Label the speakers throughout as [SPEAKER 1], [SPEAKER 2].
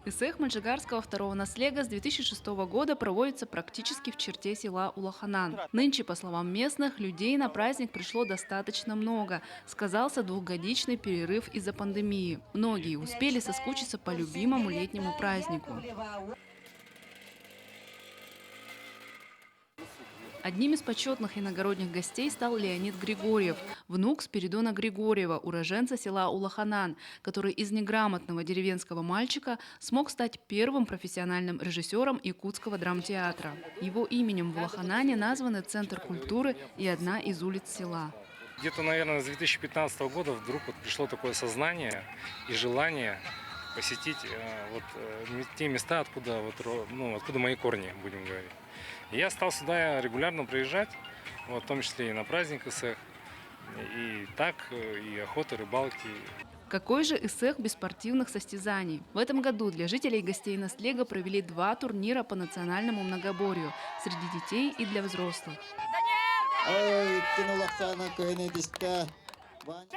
[SPEAKER 1] Эсэх Мальжигарского второго наслега с 2006 года проводится практически в черте села Улаханан. Нынче, по словам местных, людей на праздник пришло достаточно много. Сказался двухгодичный перерыв из-за пандемии. Многие успели соскучиться по любимому летнему празднику. Одним из почетных иногородних гостей стал Леонид Григорьев, внук Спиридона Григорьева, уроженца села Улаханан, который из неграмотного деревенского мальчика смог стать первым профессиональным режиссером якутского драмтеатра. Его именем в Улаханане названы Центр культуры и одна из улиц села.
[SPEAKER 2] Где-то, наверное, с 2015 года вдруг пришло такое сознание и желание посетить те места, откуда мои корни, будем говорить. И я стал сюда регулярно приезжать, в том числе и на праздник Эсэх, и так, и охота, рыбалки.
[SPEAKER 1] Какой же Эсэх без спортивных состязаний? В этом году для жителей и гостей Наслега провели 2 турнира по национальному многоборью среди детей и для взрослых.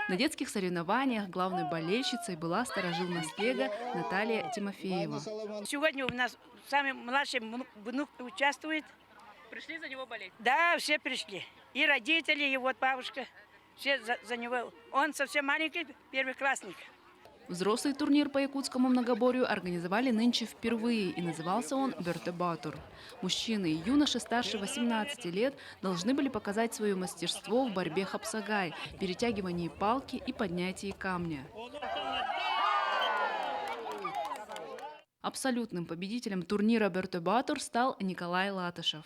[SPEAKER 1] На детских соревнованиях главной болельщицей была старожил Наслега Наталья Тимофеева.
[SPEAKER 3] Сегодня у нас самый младший внук участвует.
[SPEAKER 1] Пришли за него болеть?
[SPEAKER 3] Да, все пришли. И родители, и вот бабушка. Все за него. Он совсем маленький, первоклассник.
[SPEAKER 1] Взрослый турнир по якутскому многоборью организовали нынче впервые, и назывался он «Бертебатур». Мужчины и юноши старше 18 лет должны были показать свое мастерство в борьбе хапсагай, перетягивании палки и поднятии камня. Абсолютным победителем турнира «Бертебатур» стал Николай Латышев.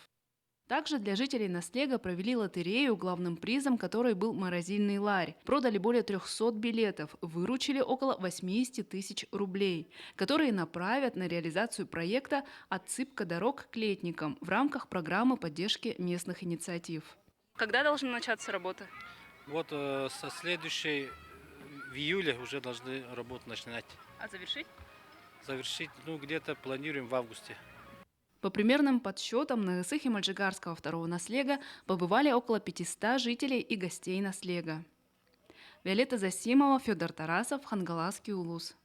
[SPEAKER 1] Также для жителей Наслега провели лотерею, главным призом которой был морозильный ларь. Продали более 300 билетов, выручили около 80 тысяч рублей, которые направят на реализацию проекта «Отсыпка дорог к летникам» в рамках программы поддержки местных инициатив. Когда должна начаться работа?
[SPEAKER 4] Вот со следующей в июле уже должны работу начинать.
[SPEAKER 1] А завершить?
[SPEAKER 4] Завершить, где-то планируем в августе.
[SPEAKER 1] По примерным подсчетам, на Эсэхе Мальжигарского второго наслега побывали около 500 жителей и гостей наслега. Виолетта Засимова, Федор Тарасов, Хангаласский улус.